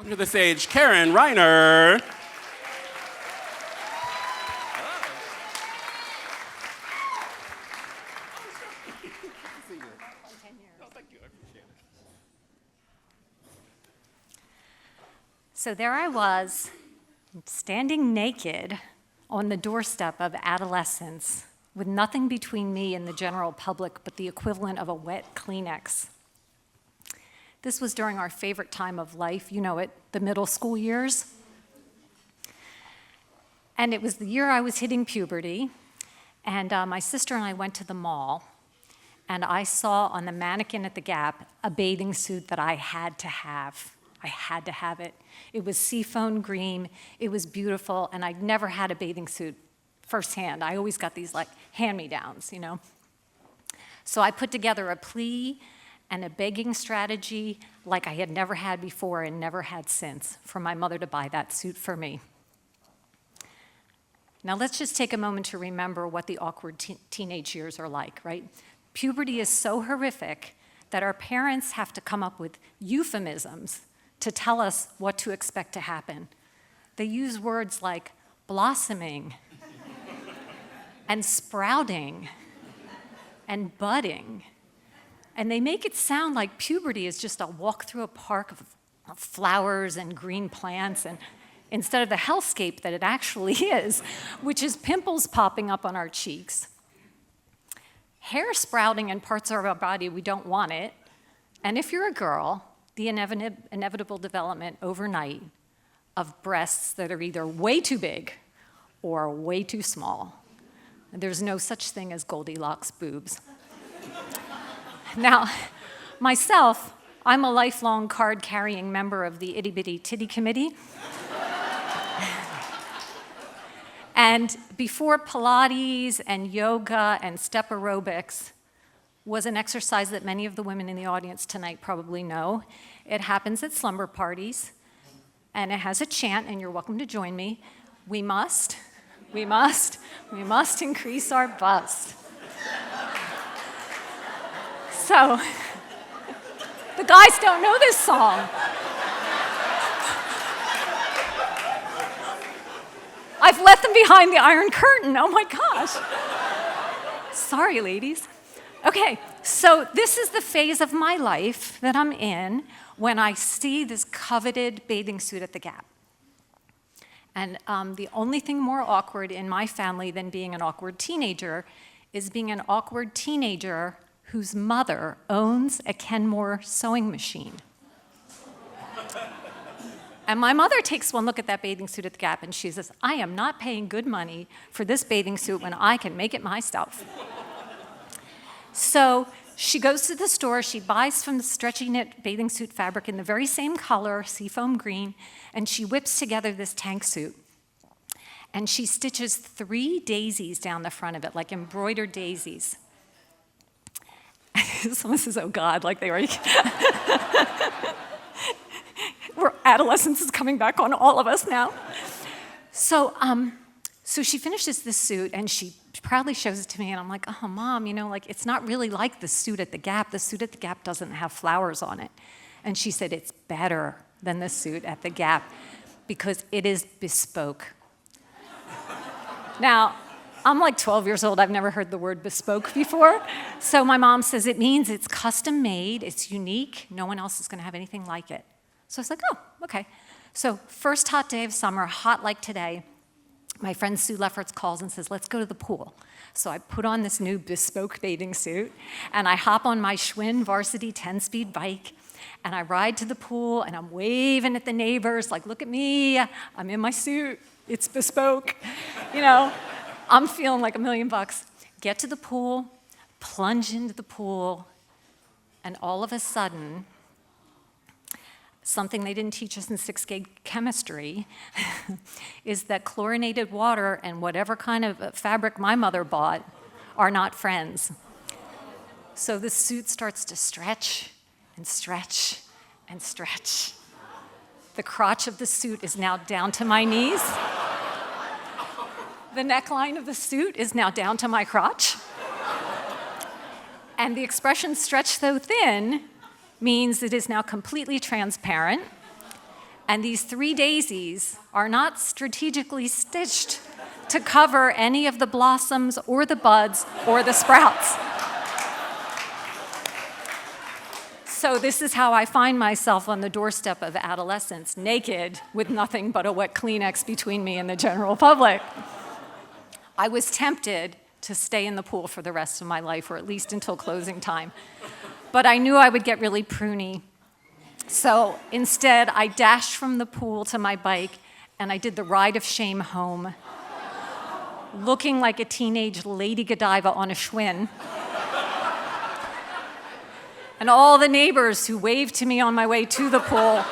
welcome to the stage, Karen Reiner. So there I was, standing naked on the doorstep of adolescence, with nothing between me and the general public but the equivalent of a wet Kleenex. This was during our favorite time of life, you know it, the middle school years. And it was the year I was hitting puberty, and my sister and I went to the mall, and I saw on the mannequin at the Gap a bathing suit that I had to have. I had to have it. It was seafoam green, it was beautiful, and I'd never had a bathing suit firsthand. I always got these like hand-me-downs, you know. So I put together a plea and a begging strategy like I had never had before and never had since for my mother to buy that suit for me. Now let's just take a moment to remember what the awkward teenage years are like, right? Puberty is so horrific that our parents have to come up with euphemisms to tell us what to expect to happen. They use words like blossoming and sprouting and budding. And they make it sound like puberty is just a walk through a park of flowers and green plants, and instead of the hellscape that it actually is, which is pimples popping up on our cheeks, hair sprouting in parts of our body we don't want it, and if you're a girl, the inevitable development overnight of breasts that are either way too big or way too small. And there's no such thing as Goldilocks boobs. Now, myself, I'm a lifelong card-carrying member of the Itty Bitty Titty Committee. And before Pilates and yoga and step aerobics was an exercise that many of the women in the audience tonight probably know. It happens at slumber parties, and it has a chant, and you're welcome to join me. We must increase our bust. So, the guys don't know this song. I've left them behind the Iron Curtain, oh my gosh. Sorry, ladies. Okay, so this is the phase of my life that I'm in when I see this coveted bathing suit at the Gap. And the only thing more awkward in my family than being an awkward teenager is being an awkward teenager whose mother owns a Kenmore sewing machine. And my mother takes one look at that bathing suit at the Gap and she says, I am not paying good money for this bathing suit when I can make it myself. So she goes to the store, she buys from the stretchy knit bathing suit fabric in the very same color, seafoam green, and she whips together this tank suit. And she stitches 3 daisies down the front of it, like embroidered daisies. Someone says, oh God, like they already... Adolescence is coming back on all of us now. So she finishes this suit and she proudly shows it to me and I'm like, oh Mom, you know, like it's not really like the suit at the Gap. The suit at the Gap doesn't have flowers on it. And she said, it's better than the suit at the Gap because it is bespoke. Now, I'm like 12 years old. I've never heard the word bespoke before. So my mom says it means it's custom made, it's unique, no one else is gonna have anything like it. So I was like, oh, okay. So first hot day of summer, hot like today, my friend Sue Lefferts calls and says, let's go to the pool. So I put on this new bespoke bathing suit, and I hop on my Schwinn Varsity 10-speed bike, and I ride to the pool, and I'm waving at the neighbors, like, look at me, I'm in my suit, it's bespoke. You know, I'm feeling like $1 million. Get to the pool, plunge into the pool, and all of a sudden, something they didn't teach us in 6th grade chemistry is that chlorinated water and whatever kind of fabric my mother bought are not friends. So the suit starts to stretch and stretch and stretch. The crotch of the suit is now down to my knees. The neckline of the suit is now down to my crotch. And the expression stretched so thin means it is now completely transparent. And these 3 daisies are not strategically stitched to cover any of the blossoms or the buds or the sprouts. So this is how I find myself on the doorstep of adolescence, naked, with nothing but a wet Kleenex between me and the general public. I was tempted to stay in the pool for the rest of my life, or at least until closing time. But I knew I would get really pruny. So instead, I dashed from the pool to my bike, and I did the ride of shame home, looking like a teenage Lady Godiva on a Schwinn. And all the neighbors who waved to me on my way to the pool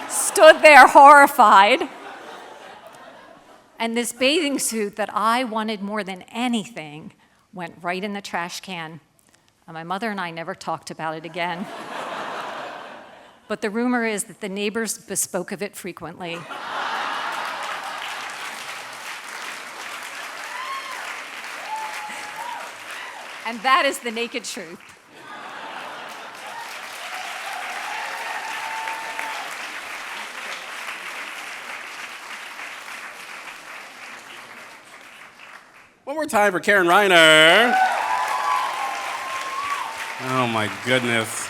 stood there horrified. And this bathing suit that I wanted more than anything went right in the trash can. And my mother and I never talked about it again. But the rumor is that the neighbors bespoke of it frequently. And that is the naked truth. One more time for Karen Reiner. Oh my goodness.